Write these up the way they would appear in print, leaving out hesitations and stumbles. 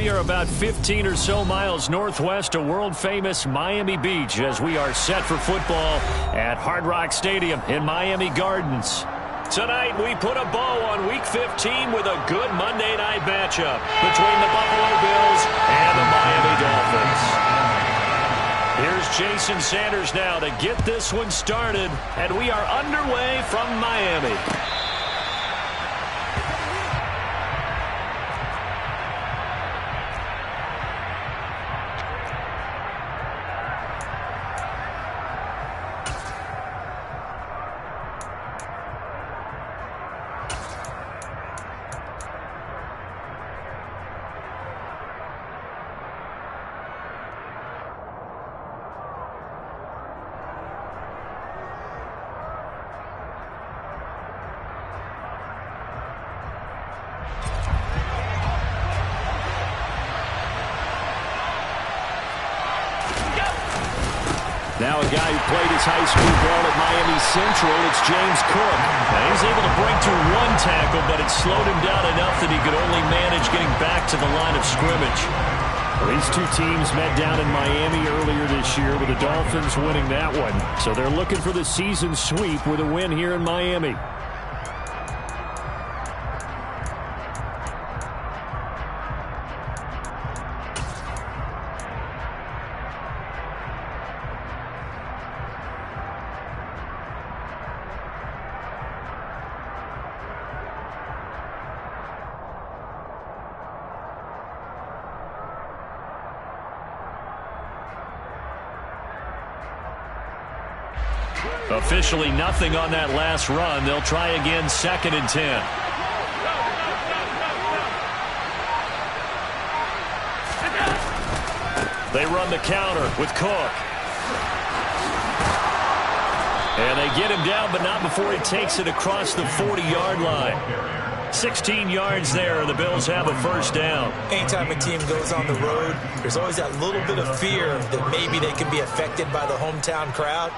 We are about 15 or so miles northwest of world-famous Miami Beach as we are set for football at Hard Rock Stadium in Miami Gardens. Tonight, we put a bow on Week 15 with a good Monday night matchup between the Buffalo Bills and the Miami Dolphins. Here's Jason Sanders now to get this one started, and we are underway from Miami. Now a guy who played his high school ball at Miami Central, it's James Cook. Now he's able to break through one tackle, but it slowed him down enough that he could only manage getting back to the line of scrimmage. Well, these two teams met down in Miami earlier this year with the Dolphins winning that one. So they're looking for the season sweep with a win here in Miami. Officially nothing on that last run. They'll try again, 2nd and 10. They run the counter with Cook. And they get him down, but not before he takes it across the 40-yard line. 16 yards there, and the Bills have a first down. Anytime a team goes on the road, there's always that little bit of fear that maybe they can be affected by the hometown crowd.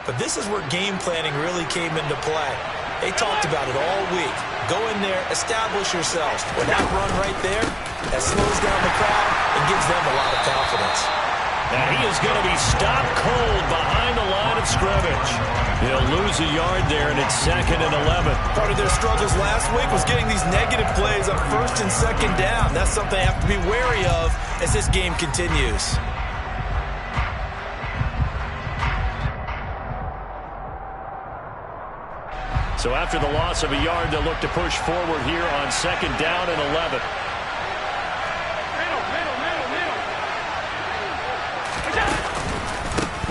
But this is where game planning really came into play. They talked about it all week. Go in there, establish yourselves. With that run right there, that slows down the crowd and gives them a lot of confidence. And he is going to be stopped cold behind the line of scrimmage. He'll lose a yard there, and it's 2nd and 11. Part of their struggles last week was getting these negative plays on 1st and 2nd down. That's something they have to be wary of as this game continues. So after the loss of a yard, they'll look to push forward here on 2nd down and 11.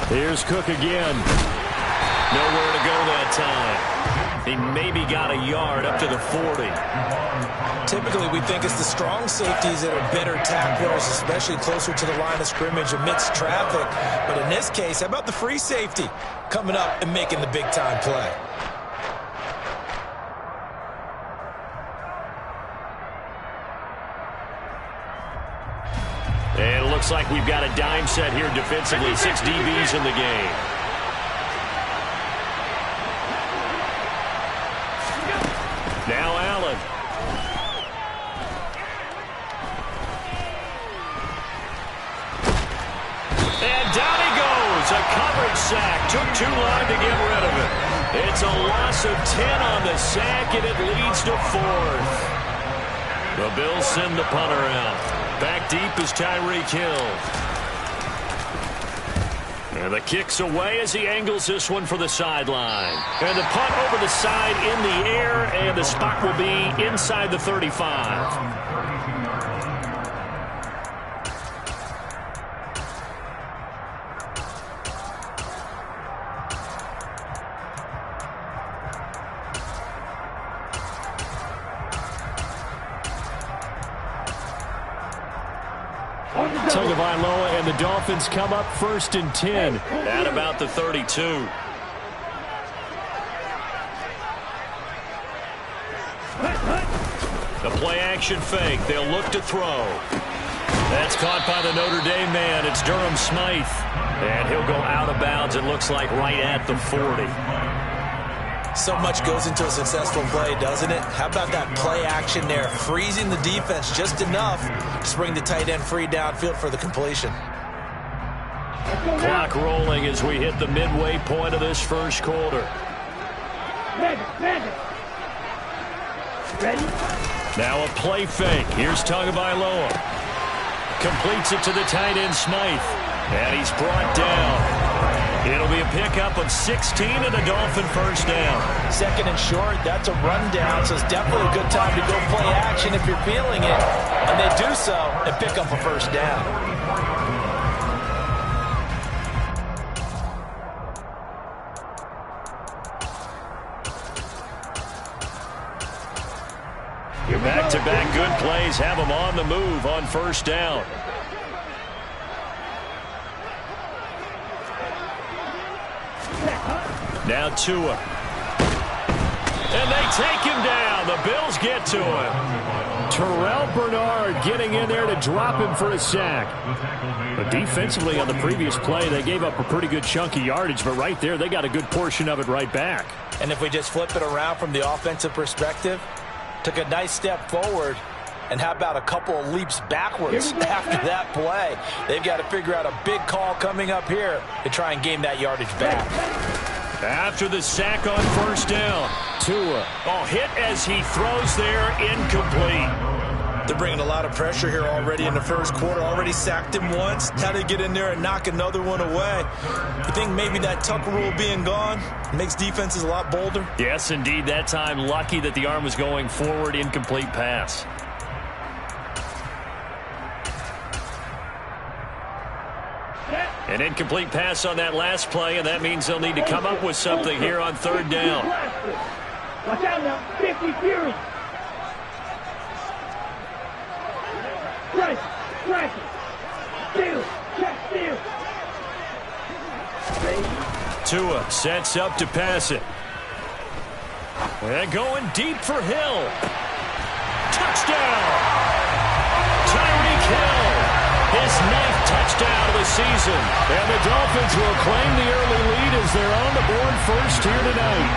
Here's Cook again. Nowhere to go that time. He maybe got a yard up to the 40. Typically, we think it's the strong safeties that are better tacklers, especially closer to the line of scrimmage amidst traffic. But in this case, how about the free safety coming up and making the big-time play? And it looks like we've got a dime set here defensively. 6 DBs in the game. Now Allen. And down he goes. A coverage sack. Took too long to get rid of it. It's a loss of 10 on the sack, and it leads to 4th. The Bills send the punter out. Back deep is Tyreek Hill. And the kick's away as he angles this one for the sideline. And the punt over the side in the air, and the spot will be inside the 35. Tagovailoa and the Dolphins come up 1st and 10 at about the 32. The play action fake. They'll look to throw. That's caught by the Notre Dame man. It's Durham Smythe. And he'll go out of bounds, it looks like, right at the 40. So much goes into a successful play, doesn't it? How about that play action there, freezing the defense just enough to bring the tight end free downfield for the completion. Clock rolling as we hit the midway point of this first quarter. Ready? Now a play fake. Here's Tagovailoa. Completes it to the tight end, Smythe. And he's brought down. It'll be a pickup of 16 and a Dolphin first down. Second and short, that's a rundown, so it's definitely a good time to go play action if you're feeling it. And they do so and pick up a first down. Your back-to-back good plays have them on the move on first down. Now Tua. And they take him down. The Bills get to him. Terrell Bernard getting in there to drop him for a sack. But defensively on the previous play, they gave up a pretty good chunk of yardage, but right there, they got a good portion of it right back. And if we just flip it around from the offensive perspective, took a nice step forward, and how about a couple of leaps backwards after that play? They've got to figure out a big call coming up here to try and gain that yardage back. After the sack on first down, Tua. Oh, hit as he throws there, incomplete. They're bringing a lot of pressure here already in the first quarter. Already sacked him once. Now they get in there and knock another one away. You think maybe that tuck rule being gone makes defenses a lot bolder? Yes, indeed. That time, lucky that the arm was going forward, incomplete pass. An incomplete pass on that last play, and that means they'll need to come up with something here on third down. Watch out now, 50 Fury. Press it. Steal, check, steal. Tua sets up to pass it. And going deep for Hill. Touchdown! Tyreek Hill. His 9th touchdown of the season. And the Dolphins will claim the early lead as they're on the board first here tonight.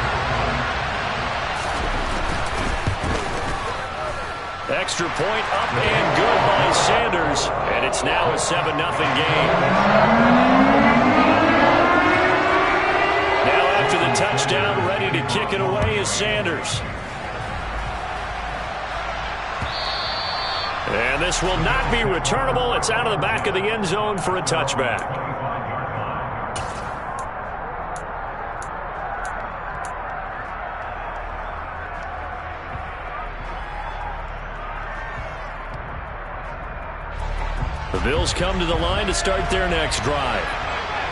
Extra point up and good by Sanders. And it's now a 7-0 game. Now after the touchdown, ready to kick it away is Sanders. And this will not be returnable. It's out of the back of the end zone for a touchback. The Bills come to the line to start their next drive.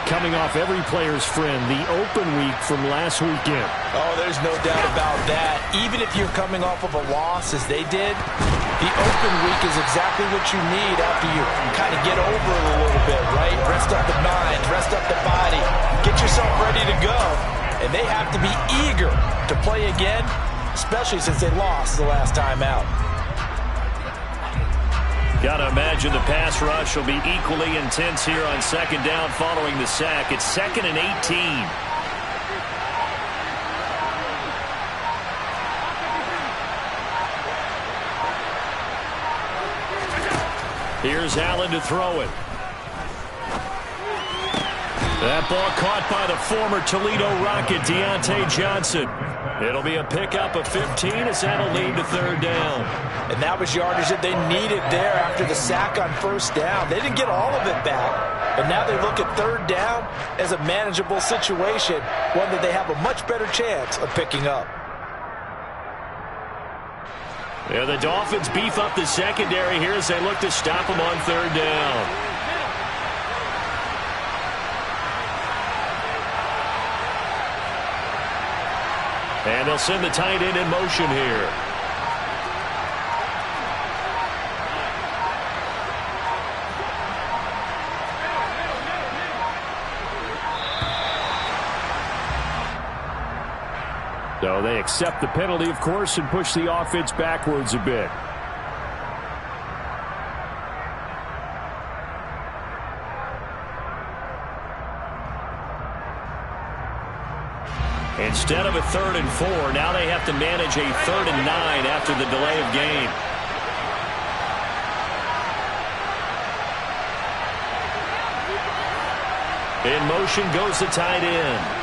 Coming off every player's friend, the open week from last weekend. Oh, there's no doubt about that. Even if you're coming off of a loss as they did, the open week is exactly what you need after you kind of get over it a little bit, right? Rest up the mind, rest up the body, get yourself ready to go. And they have to be eager to play again, especially since they lost the last time out. Got to imagine the pass rush will be equally intense here on second down following the sack. It's 2nd and 18. Here's Allen to throw it. That ball caught by the former Toledo Rocket, Deontay Johnson. It'll be a pickup of 15 as that'll lead to third down. And that was yardage that they needed there after the sack on first down. They didn't get all of it back, but now they look at third down as a manageable situation, one that they have a much better chance of picking up. Yeah, the Dolphins beef up the secondary here as they look to stop them on third down. And they'll send the tight end in motion here. So they accept the penalty, of course, and push the offense backwards a bit. Instead of a 3rd and 4, now they have to manage a 3rd and 9 after the delay of game. In motion goes the tight end.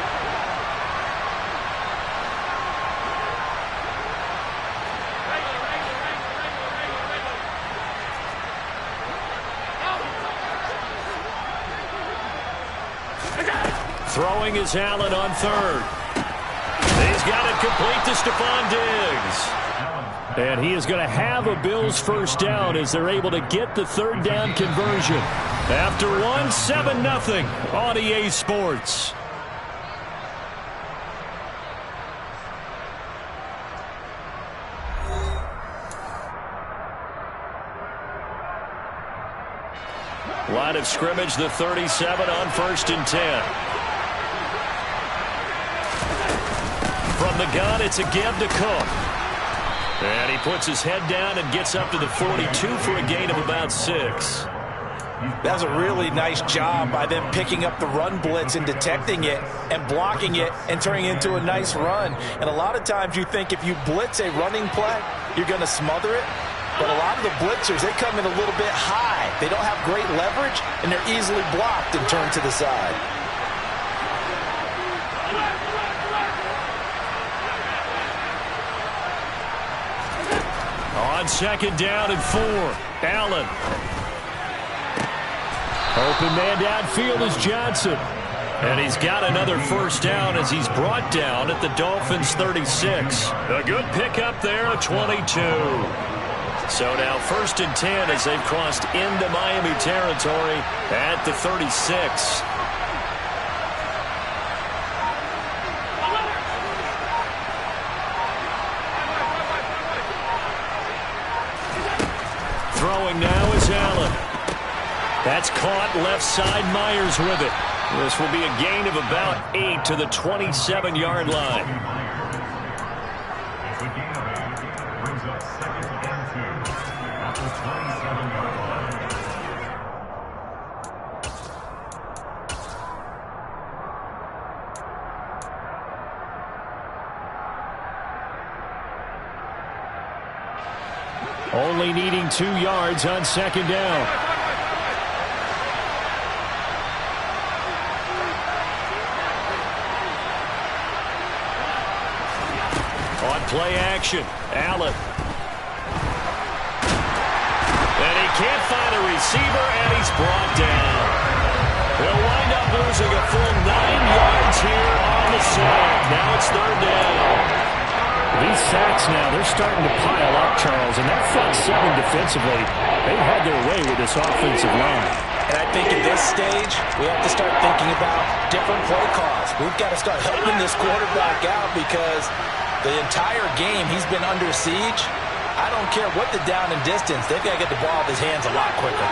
Throwing is Allen on 3rd. He's got it complete to Stephon Diggs. And he is going to have a Bills first down as they're able to get the 3rd down conversion. After 7-0 on EA Sports. Line of scrimmage, the 37 on 1st and 10. From the gun, it's a give to Cook. And he puts his head down and gets up to the 42 for a gain of about 6. That was a really nice job by them picking up the run blitz and detecting it and blocking it and turning it into a nice run. And a lot of times you think if you blitz a running play, you're going to smother it. But a lot of the blitzers, they come in a little bit high. They don't have great leverage, and they're easily blocked and turned to the side. On 2nd down and 4, Allen. Open man downfield is Johnson. And he's got another first down as he's brought down at the Dolphins' 36. A good pickup there, a 22. So now 1st and 10 as they've crossed into Miami territory at the 36. Throwing now is Allen. That's caught left side. Myers with it. This will be a gain of about 8 to the 27-yard line. Only needing 2 yards on 2nd down. On play action, Allen. And he can't find a receiver, and he's brought down. He'll wind up losing a full 9 yards here on the sack. Now it's 3rd down. These sacks now, they're starting to pile up, Charles, and that front 7 defensively, they've had their way with this offensive line. And I think at this stage, we have to start thinking about different play calls. We've got to start helping this quarterback out because the entire game he's been under siege. I don't care what the down and distance, they've got to get the ball out of his hands a lot quicker.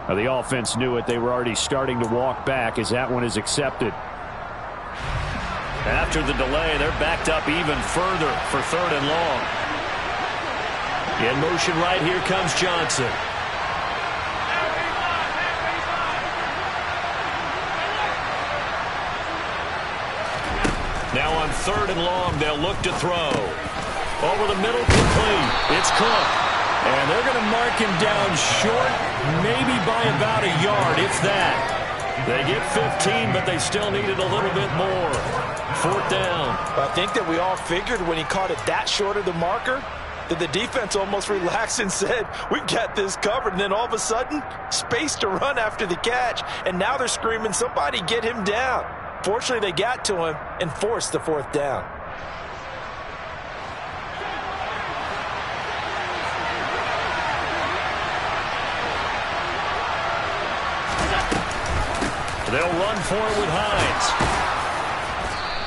Now, the offense knew it. They were already starting to walk back as that one is accepted. After the delay, they're backed up even further for 3rd and long. In motion right here comes Johnson. Now on 3rd and long, they'll look to throw. Over the middle, complete. It's Cook. And they're going to mark him down short, maybe by about a yard, if that. They get 15, but they still needed a little bit more. 4th down. I think that we all figured when he caught it that short of the marker that the defense almost relaxed and said, we've got this covered. And then all of a sudden, space to run after the catch. And now they're screaming, somebody get him down. Fortunately, they got to him and forced the 4th down. They'll run for it with Hines.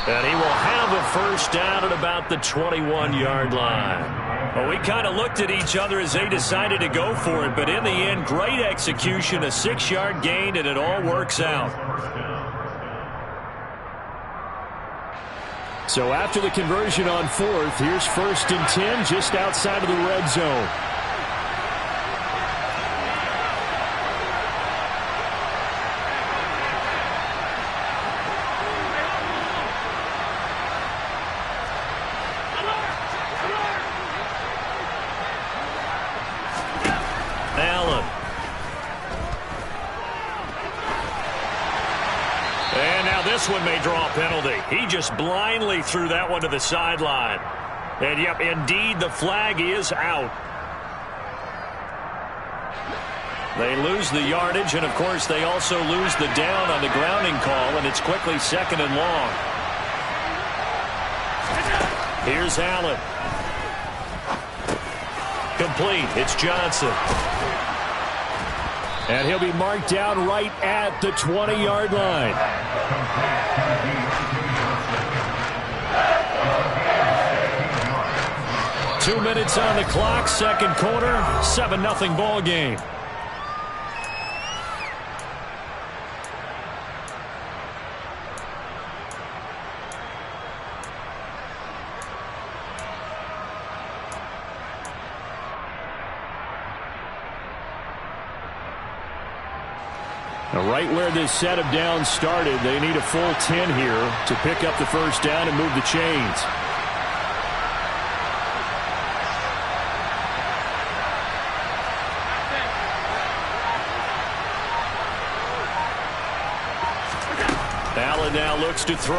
And he will have a first down at about the 21-yard line. Well, we kind of looked at each other as they decided to go for it, but in the end, great execution, a 6-yard gain, and it all works out. So after the conversion on 4th, here's 1st and 10 just outside of the red zone. This one may draw a penalty. He just blindly threw that one to the sideline. And, yep, indeed, the flag is out. They lose the yardage, and, of course, they also lose the down on the grounding call, and it's quickly 2nd and long. Here's Allen. Complete. It's Johnson. And he'll be marked down right at the 20-yard line. Two minutes on the clock, second quarter, 7-0 ball game. Right where this set of downs started, they need a full 10 here to pick up the first down and move the chains. Allen now looks to throw.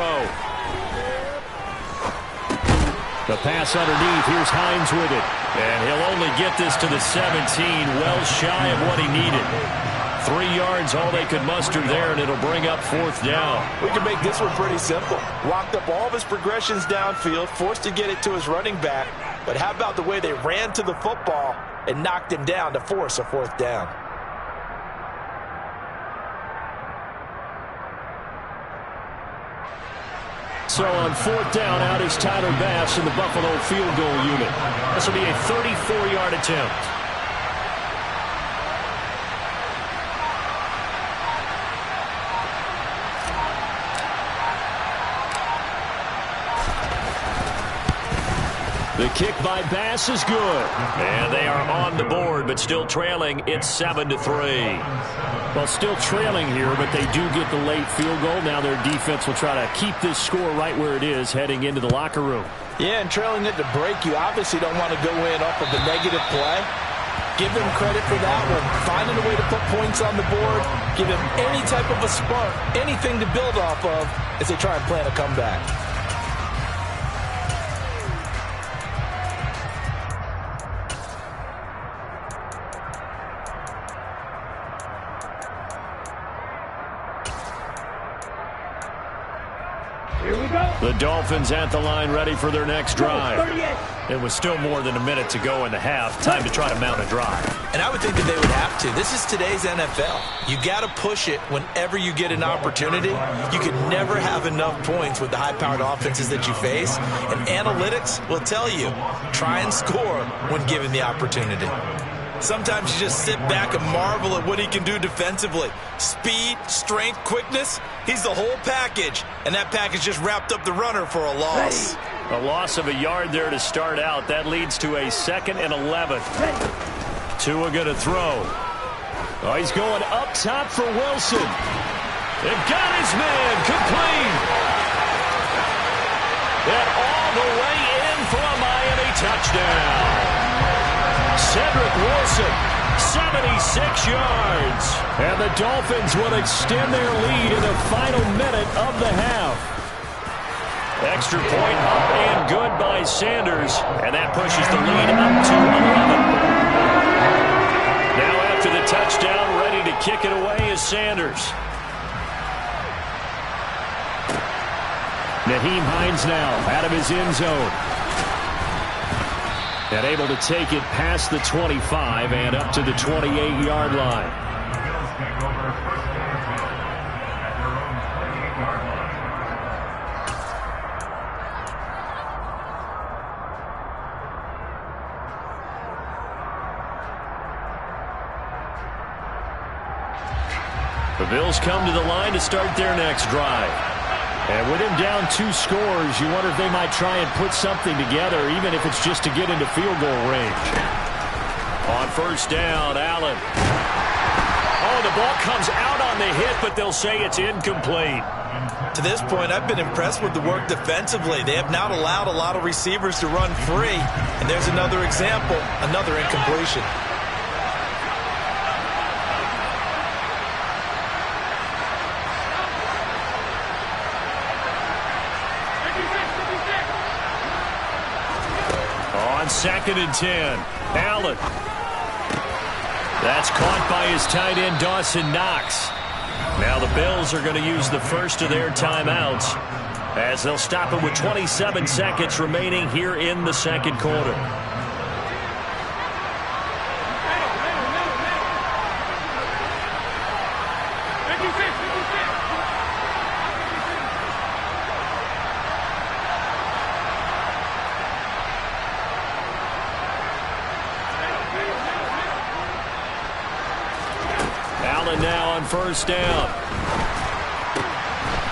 The pass underneath. Here's Hines with it. And he'll only get this to the 17, well shy of what he needed. 3 yards, all they could muster there, and it'll bring up 4th down. We can make this one pretty simple. Walked up all of his progressions downfield, forced to get it to his running back. But how about the way they ran to the football and knocked him down to force a 4th down? So on 4th down, out is Tyler Bass in the Buffalo field goal unit. This will be a 34-yard attempt. The kick by Bass is good. And they are on the board, but still trailing. It's 7-3. Well, still trailing here, but they do get the late field goal. Now their defense will try to keep this score right where it is heading into the locker room. Yeah, and trailing it to break, you obviously don't want to go in off of a negative play. Give them credit for that one. Finding a way to put points on the board. Give them any type of a spark, anything to build off of as they try and plan a comeback. The Dolphins at the line ready for their next drive. It was still more than a minute to go in the half. Time to try to mount a drive. And I would think that they would have to. This is today's NFL. You got to push it whenever you get an opportunity. You can never have enough points with the high-powered offenses that you face. And analytics will tell you, try and score when given the opportunity. Sometimes you just sit back and marvel at what he can do defensively. Speed, strength, quickness, he's the whole package. And that package just wrapped up the runner for a loss. A loss of a yard there to start out. That leads to a 2nd and 11. Tua going to throw. Oh, he's going up top for Wilson. They've got his man complete. And all the way in for a Miami touchdown. Cedric Wilson, 76 yards. And the Dolphins will extend their lead in the final minute of the half. Extra point up and good by Sanders. And that pushes the lead up to 11. Now after the touchdown, ready to kick it away is Sanders. Nyheim Hines now out of his end zone. And able to take it past the 25 and up to the 28-yard line. The Bills come to the line to start their next drive. And with him down 2 scores, you wonder if they might try and put something together, even if it's just to get into field goal range. On 1st down, Allen. Oh, the ball comes out on the hit, but they'll say it's incomplete. To this point, I've been impressed with the work defensively. They have not allowed a lot of receivers to run free. And there's another example, another incompletion. 2nd and 10. Allen. That's caught by his tight end, Dawson Knox. Now the Bills are going to use the first of their timeouts as they'll stop it with 27 seconds remaining here in the second quarter. Now on first down.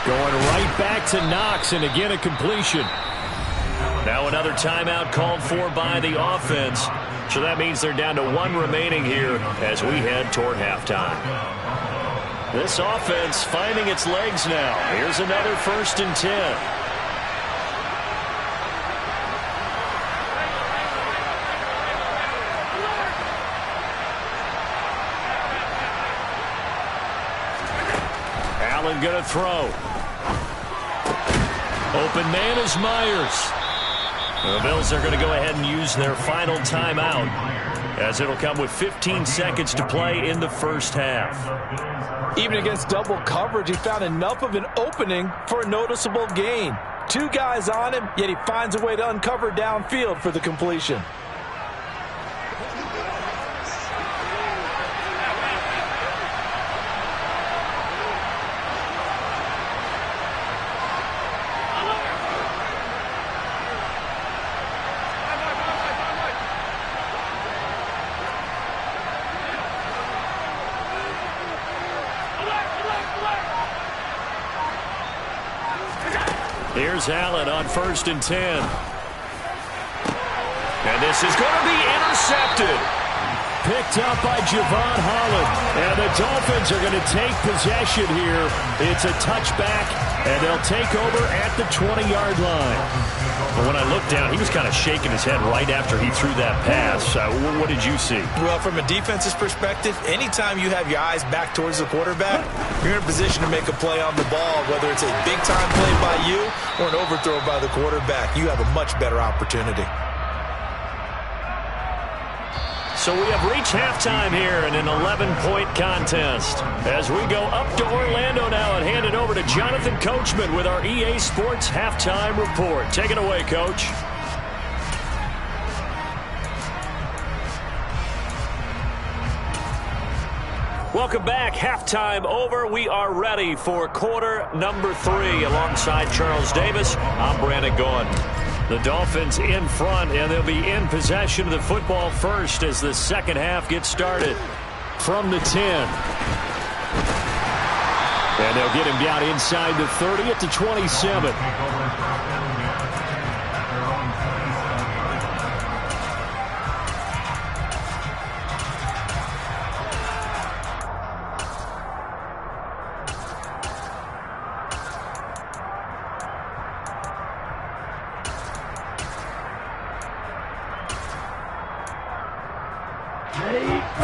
Going right back to Knox, and again a completion. Now another timeout called for by the offense. So that means they're down to 1 remaining here as we head toward halftime. This offense finding its legs now. Here's another 1st and 10. Allen going to throw. Open man is Myers. The Bills are going to go ahead and use their final timeout as it'll come with 15 seconds to play in the first half. Even against double coverage, he found enough of an opening for a noticeable gain. 2 guys on him, yet he finds a way to uncover downfield for the completion. Here's Allen on 1st and 10. And this is going to be intercepted. Picked up by Javon Holland. And the Dolphins are going to take possession here. It's a touchback, and they'll take over at the 20-yard line. But when I looked down, he was kind of shaking his head right after he threw that pass. What did you see? Well, from a defense's perspective, anytime you have your eyes back towards the quarterback, you're in a position to make a play on the ball, whether it's a big-time play by you or an overthrow by the quarterback. You have a much better opportunity. So we have reached halftime here in an 11-point contest. As we go up to Orlando now and hand it over to Jonathan Coachman with our EA Sports Halftime Report. Take it away, Coach. Welcome back. Halftime over. We are ready for quarter number 3. Alongside Charles Davis, I'm Brandon Gaudin. The Dolphins in front, and they'll be in possession of the football first as the second half gets started. From the 10. And they'll get him down inside the 30 at the 27.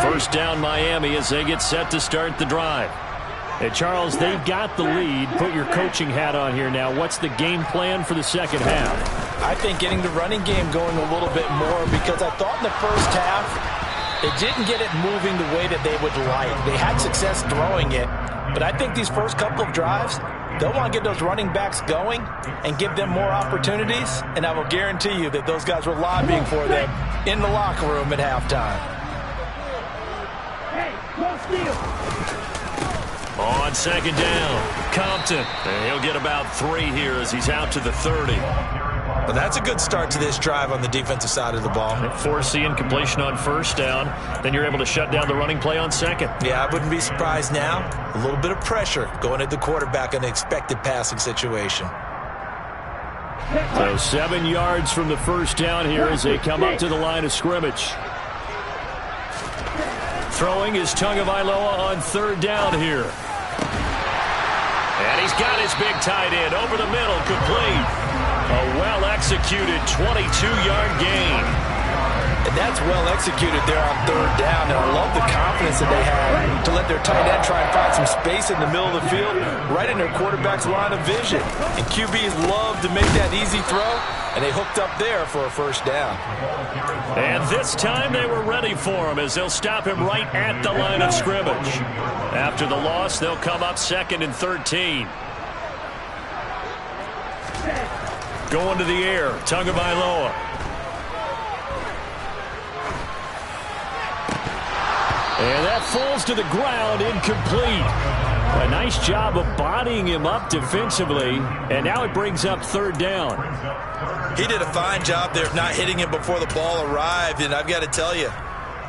First down Miami as they get set to start the drive. Hey, Charles, they've got the lead. Put your coaching hat on here now. What's the game plan for the second half? I think getting the running game going a little bit more, because I thought in the first half they didn't get it moving the way that they would like. They had success throwing it, but I think these first couple of drives, they'll want to get those running backs going and give them more opportunities, and I will guarantee you that those guys were lobbying for them in the locker room at halftime. On second down, Compton. And he'll get about 3 here as he's out to the 30. Well, that's a good start to this drive on the defensive side of the ball. Force the incompletion on first down. Then you're able to shut down the running play on second. Yeah, I wouldn't be surprised now. A little bit of pressure going at the quarterback in an expected passing situation. So 7 yards from the first down here as they come up to the line of scrimmage. Throwing is Tagovailoa on third down here. And he's got his big tight end over the middle, complete. A well-executed 22-yard gain. And that's well executed there on third down. And I love the confidence that they have to let their tight end try and find some space in the middle of the field, right in their quarterback's line of vision. And QBs love to make that easy throw, and they hooked up there for a first down. And this time they were ready for him as they'll stop him right at the line of scrimmage. After the loss, they'll come up 2nd and 13. Going to the air, Tagovailoa. And that falls to the ground, incomplete. A nice job of bodying him up defensively, and now it brings up 3rd down. He did a fine job there of not hitting him before the ball arrived, and I've got to tell you,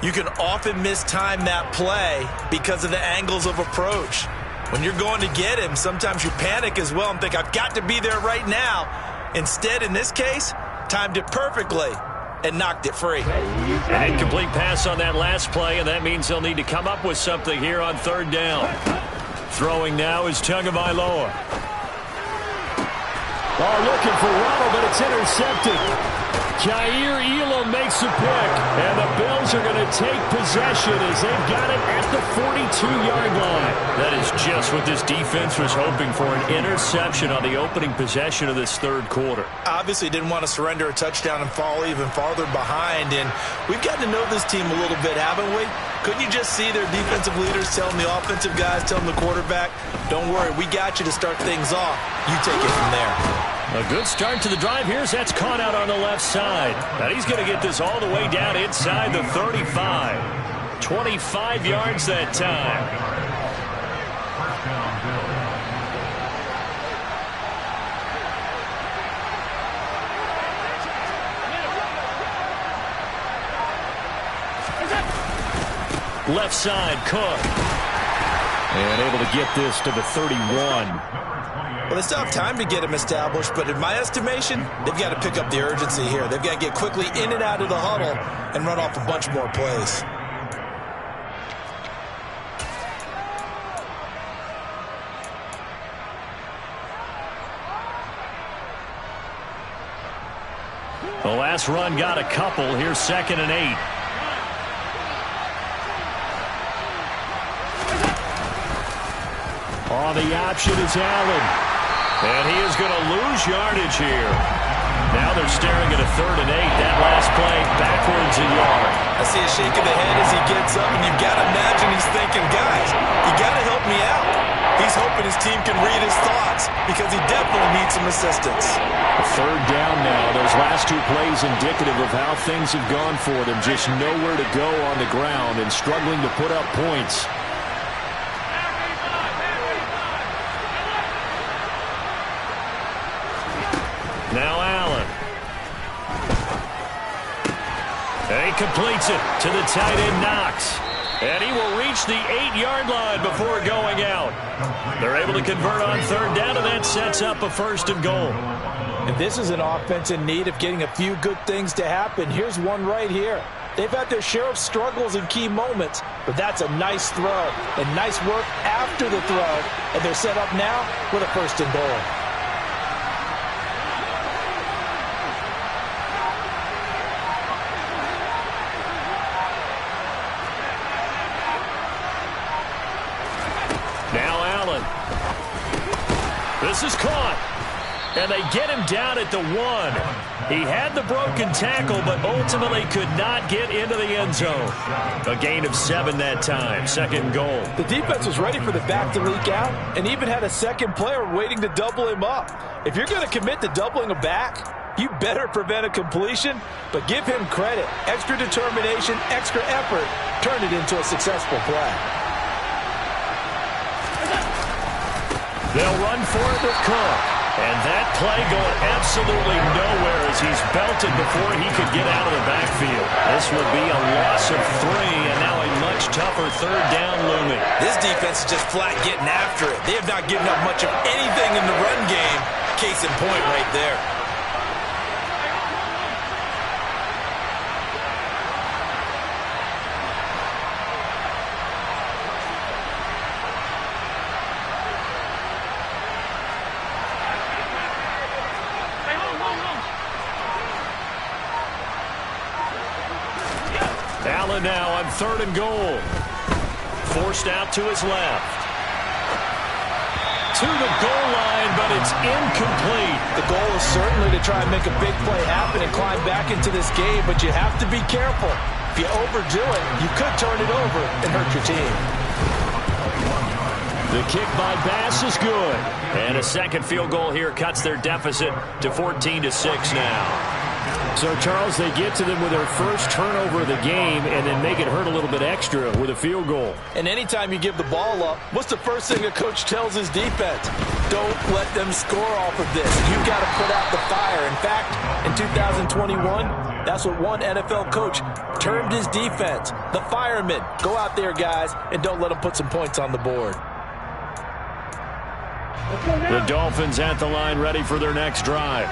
you can often mistime that play because of the angles of approach. When you're going to get him, sometimes you panic as well and think, I've got to be there right now. Instead, in this case, timed it perfectly and knocked it free. An incomplete pass on that last play, and that means they'll need to come up with something here on 3rd down. Throwing now is Tagovailoa. Oh, looking for Ronald, but it's intercepted. Kaiir Elam makes a pick, and the Bills are going to take possession as they've got it at the 42-yard line. That is just what this defense was hoping for, an interception on the opening possession of this 3rd quarter. Obviously didn't want to surrender a touchdown and fall even farther behind, and we've gotten to know this team a little bit, haven't we? Couldn't you just see their defensive leaders telling the offensive guys, telling the quarterback, don't worry, we got you to start things off. You take it from there. A good start to the drive. Here's that's caught out on the left side. And he's going to get this all the way down inside the 35. 25 yards that time. Left side, Cook. And able to get this to the 31. Well, they still have time to get him established, but in my estimation, they've got to pick up the urgency here. They've got to get quickly in and out of the huddle and run off a bunch more plays. The last run got a couple. Here's 2nd and 8. Oh, the option is Allen. And he is going to lose yardage here. Now they're staring at a 3rd and 8. That last play backwards a yard. I see a shake of the head as he gets up, and you've got to imagine he's thinking, guys, you got to help me out. He's hoping his team can read his thoughts because he definitely needs some assistance. A 3rd down now. Those last 2 plays indicative of how things have gone for them. Just nowhere to go on the ground and struggling to put up points. Now Allen. And he completes it to the tight end Knox. And he will reach the 8-yard line before going out. They're able to convert on 3rd down, and that sets up a 1st and goal. And this is an offense in need of getting a few good things to happen. Here's one right here. They've had their share of struggles in key moments, but that's a nice throw and nice work after the throw. And they're set up now with a 1st and goal. This is caught, and they get him down at the 1. He had the broken tackle, but ultimately could not get into the end zone. A gain of 7 that time, 2nd goal. The defense was ready for the back to leak out and even had a second player waiting to double him up. If you're going to commit to doubling a back, you better prevent a completion, but give him credit. Extra determination, extra effort, turned it into a successful play. They'll run for it with Cook. And that play going absolutely nowhere as he's belted before he could get out of the backfield. This will be a loss of 3, and now a much tougher 3rd down looming. This defense is just flat getting after it. They have not given up much of anything in the run game. Case in point right there. Allen now on 3rd and goal. Forced out to his left. To the goal line, but it's incomplete. The goal is certainly to try and make a big play happen and climb back into this game, but you have to be careful. If you overdo it, you could turn it over and hurt your team. The kick by Bass is good. And a second field goal here cuts their deficit to 14-6 now. So, Charles, they get to them with their first turnover of the game and then make it hurt a little bit extra with a field goal. And anytime you give the ball up, what's the first thing a coach tells his defense? Don't let them score off of this. You've got to put out the fire. In fact, in 2021, that's what one NFL coach termed his defense. The firemen. Go out there, guys, and don't let them put some points on the board. The Dolphins at the line ready for their next drive.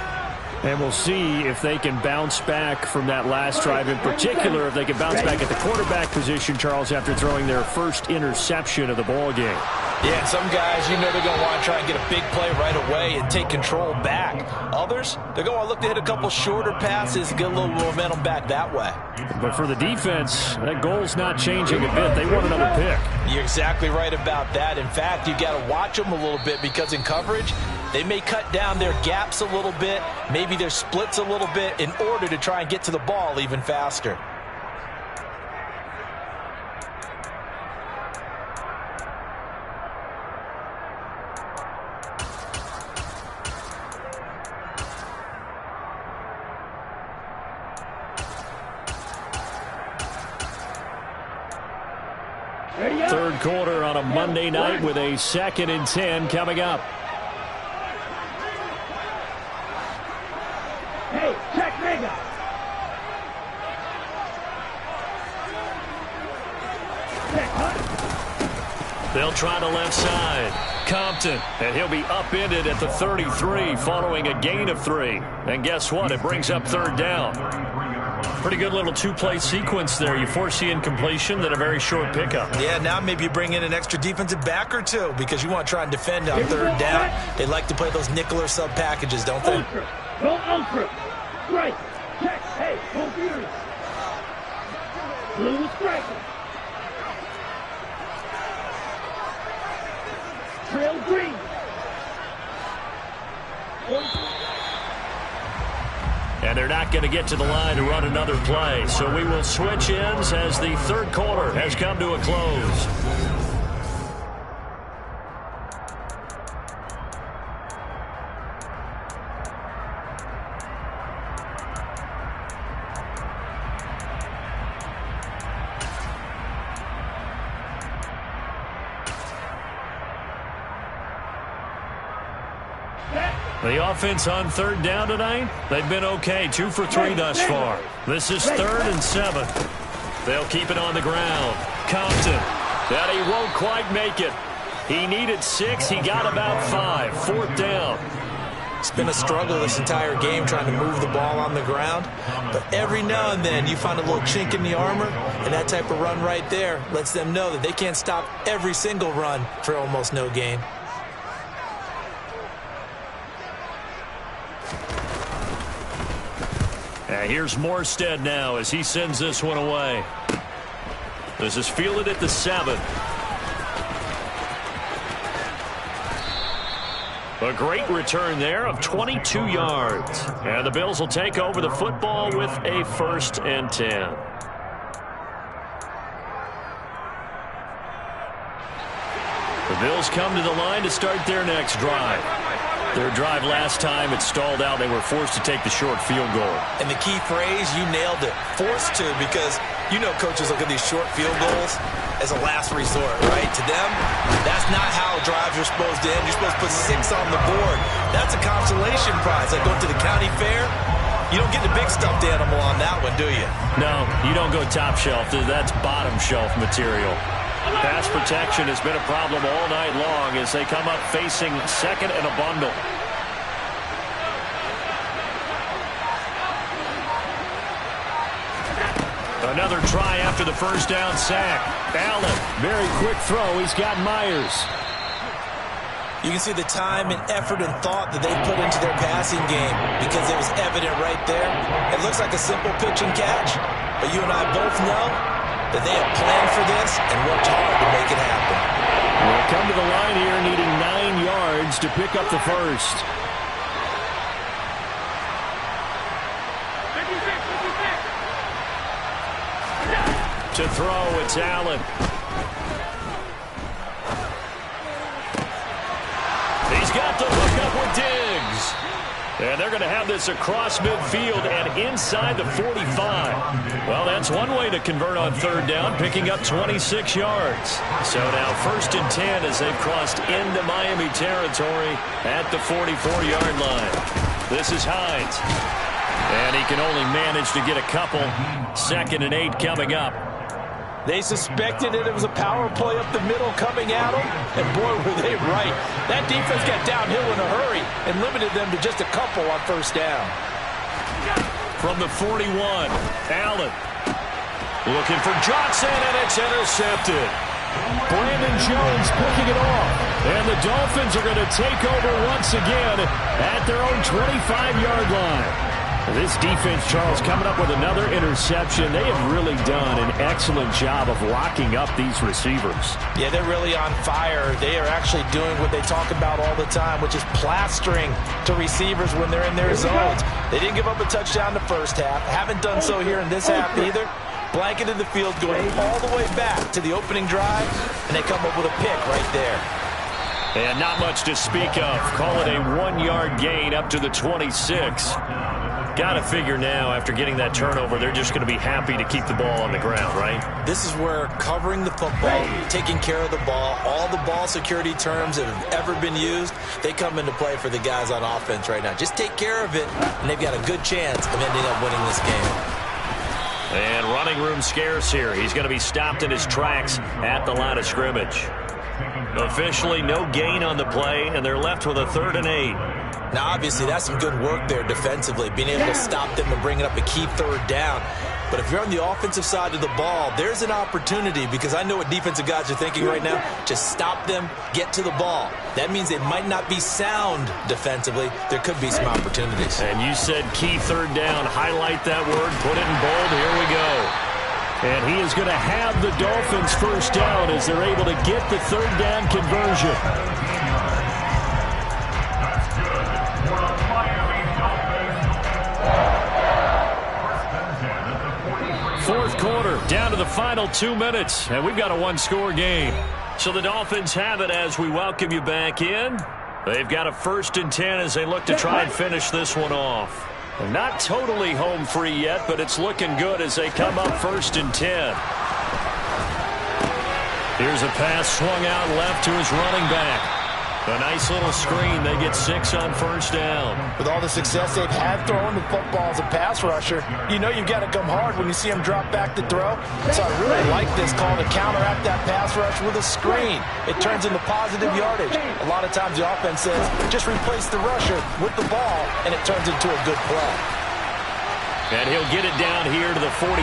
And we'll see if they can bounce back from that last drive. In particular, if they can bounce back at the quarterback position, Charles, after throwing their first interception of the ball game. Yeah, some guys, you know they're going to want to try and get a big play right away and take control back. Others, they're going to look to hit a couple shorter passes and get a little momentum back that way. But for the defense, that goal's not changing a bit. They want another pick. You're exactly right about that. In fact, you've got to watch them a little bit because in coverage, they may cut down their gaps a little bit, maybe their splits a little bit in order to try and get to the ball even faster. Third quarter on a Monday night with a 2nd and 10 coming up. Hey, check Mega. They'll try the left side. Compton, and he'll be upended at the 33 following a gain of 3. And guess what? It brings up 3rd down. Pretty good little two-play sequence there. You force the incompletion, then a very short pickup. Yeah, now maybe you bring in an extra defensive back or two because you want to try and defend on 3rd down. They like to play those nickel or sub packages, don't they? Ultra. Go ultra. Strike. Check. Hey, go furious. Blue is striking. Trail green. And they're not going to get to the line to run another play. So we will switch ends as the 3rd quarter has come to a close. The offense on 3rd down tonight, they've been okay. 2 for 3 thus far. This is 3rd and 7. They'll keep it on the ground. Compton, that he won't quite make it. He needed 6. He got about 5. 4th down. It's been a struggle this entire game trying to move the ball on the ground. But every now and then you find a little chink in the armor, and that type of run right there lets them know that they can't stop every single run for almost no gain. Here's Morstead now as he sends this one away. This is fielded at the 7. A great return there of 22 yards. And the Bills will take over the football with a 1st and 10. The Bills come to the line to start their next drive. Their drive last time, it stalled out. They were forced to take the short field goal. And the key phrase, you nailed it, forced to, because you know coaches look at these short field goals as a last resort, right? To them, that's not how drives are supposed to end. You're supposed to put 6 on the board. That's a consolation prize. Like going to the county fair, you don't get the big stuffed animal on that one, do you? No, you don't go top shelf. That's bottom shelf material. Pass protection has been a problem all night long as they come up facing 2nd and a bundle. Another try after the 1st down sack. Allen, very quick throw. He's got Myers. You can see the time and effort and thought that they put into their passing game because it was evident right there. It looks like a simple pitch and catch, but you and I both know that they have planned for this and worked hard to make it happen. We'll come to the line here needing 9 yards to pick up the first. To throw, it's Allen. He's got the hook up with Diggs. And they're going to have this across midfield and inside the 45. Well, that's one way to convert on third down, picking up 26 yards. So now 1st and 10 as they've crossed into Miami territory at the 44-yard line. This is Hines. And he can only manage to get a couple. 2nd and 8 coming up. They suspected it was a power play up the middle coming at them, and boy, were they right. That defense got downhill in a hurry and limited them to just a couple on 1st down. From the 41, Allen looking for Johnson, and it's intercepted. Brandon Jones picking it off, and the Dolphins are going to take over once again at their own 25-yard line. This defense, Charles, coming up with another interception. They have really done an excellent job of locking up these receivers. Yeah, they're really on fire. They are actually doing what they talk about all the time, which is plastering to receivers when they're in their zones. They didn't give up a touchdown the first half. Haven't done so here in this half either. Blanketed the field, going all the way back to the opening drive, and they come up with a pick right there. And not much to speak of. Call it a 1-yard gain up to the 26. Got to figure now, after getting that turnover, they're just going to be happy to keep the ball on the ground, right? This is where covering the football, taking care of the ball, all the ball security terms that have ever been used, they come into play for the guys on offense right now. Just take care of it, and they've got a good chance of ending up winning this game. And running room scarce here. He's going to be stopped in his tracks at the line of scrimmage. Officially no gain on the play, and they're left with a 3rd and 8. Now, obviously, that's some good work there defensively, being able to stop them and bringing up a key 3rd down. But if you're on the offensive side of the ball, there's an opportunity, because I know what defensive guys are thinking right now. Just stop them, get to the ball. That means it might not be sound defensively. There could be some opportunities. And you said key 3rd down. Highlight that word, put it in bold. Here we go. And he is going to have the Dolphins 1st down as they're able to get the 3rd down conversion. 4th quarter, down to the final 2 minutes, and we've got a 1-score game. So the Dolphins have it as we welcome you back in. They've got a 1st and 10 as they look to try and finish this one off. Not totally home free yet, but it's looking good as they come up 1st and 10. Here's a pass swung out left to his running back. A nice little screen. They get 6 on 1st down. With all the success they've had throwing the football as a pass rusher, you know you've got to come hard when you see them drop back to throw. So I really like this call to counteract that pass rush with a screen. It turns into positive yardage. A lot of times the offense says, just replace the rusher with the ball, and it turns into a good play. And he'll get it down here to the 43.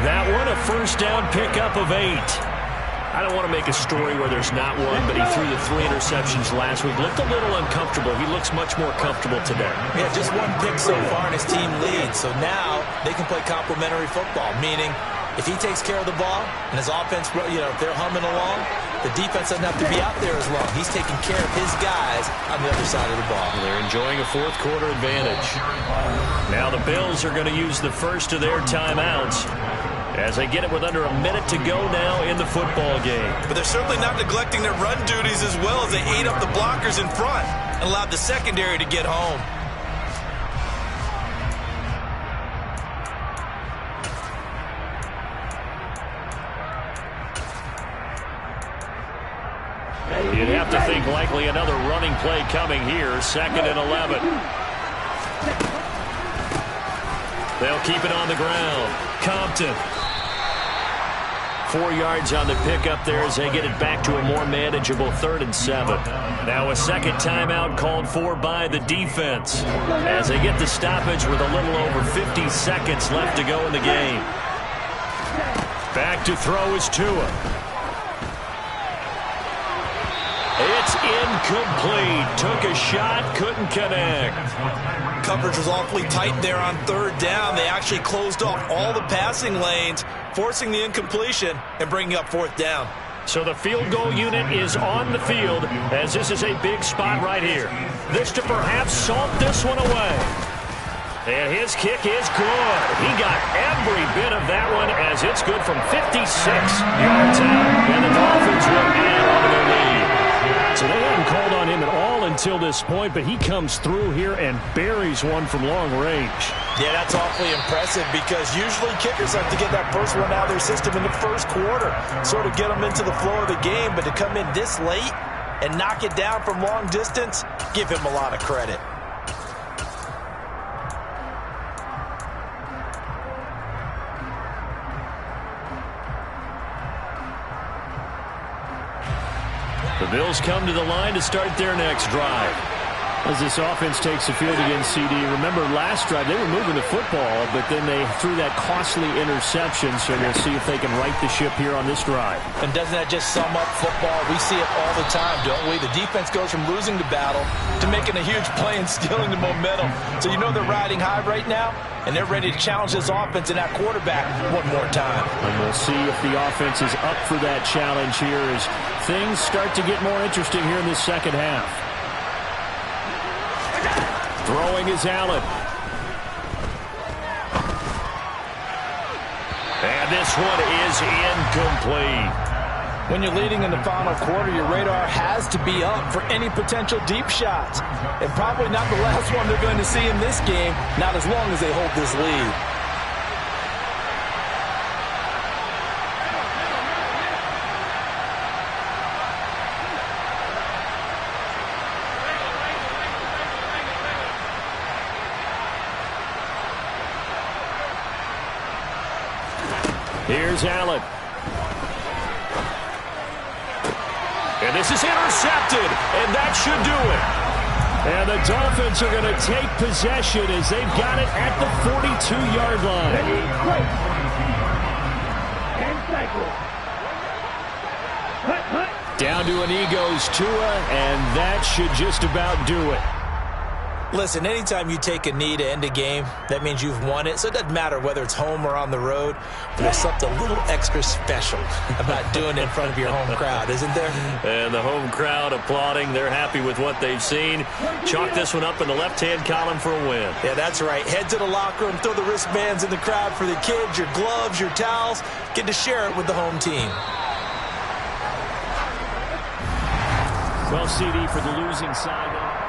That one, a 1st down pickup of 8. I don't want to make a story where there's not one, but he threw the 3 interceptions last week. Looked a little uncomfortable. He looks much more comfortable today. Yeah, just 1 pick so far, and his team leads. So now they can play complementary football, meaning if he takes care of the ball and his offense, you know, if they're humming along, the defense doesn't have to be out there as long. He's taking care of his guys on the other side of the ball. They're enjoying a 4th quarter advantage. Now the Bills are going to use the first of their timeouts as they get it with under a minute to go now in the football game. But they're certainly not neglecting their run duties as well, as they ate up the blockers in front and allowed the secondary to get home. You'd have to think likely another running play coming here. 2nd and 11. They'll keep it on the ground. Compton. 4 yards on the pickup there as they get it back to a more manageable 3rd and 7. Now a second timeout called for by the defense as they get the stoppage with a little over 50 seconds left to go in the game. Back to throw is Tua. It's incomplete. Took a shot, couldn't connect. Coverage was awfully tight there on third down. They actually closed off all the passing lanes, forcing the incompletion and bringing up fourth down. So the field goal unit is on the field as this is a big spot right here. This to perhaps salt this one away. And his kick is good. He got every bit of that one as it's good from 56 yards out. And the Dolphins will add on to their lead. So they haven't called on him at all until this point, but he comes through here and buries one from long range. Yeah, that's awfully impressive because usually kickers like to get that first one out of their system in the first quarter, sort of get them into the flow of the game, but to come in this late and knock it down from long distance, give him a lot of credit. The Bills come to the line to start their next drive. As this offense takes the field against CD, remember last drive they were moving the football, but then they threw that costly interception, so we'll see if they can right the ship here on this drive. And doesn't that just sum up football? We see it all the time, don't we? The defense goes from losing the battle to making a huge play and stealing the momentum. So you know they're riding high right now, and they're ready to challenge this offense and that quarterback one more time. And we'll see if the offense is up for that challenge here as things start to get more interesting here in this second half. Throwing is Allen. And this one is incomplete. When you're leading in the final quarter, your radar has to be up for any potential deep shots. And probably not the last one they're going to see in this game, not as long as they hold this lead. Here's Allen. And this is intercepted, and that should do it. And the Dolphins are going to take possession as they've got it at the 42-yard line. Down to an Eagles Tua, and that should just about do it. Listen, anytime you take a knee to end a game, that means you've won it. So it doesn't matter whether it's home or on the road. But there's something a little extra special about doing it in front of your home crowd, isn't there? And the home crowd applauding. They're happy with what they've seen. Chalk this one up in the left-hand column for a win. Yeah, that's right. Head to the locker room, throw the wristbands in the crowd for the kids, your gloves, your towels. Get to share it with the home team. Well, CD, for the losing side.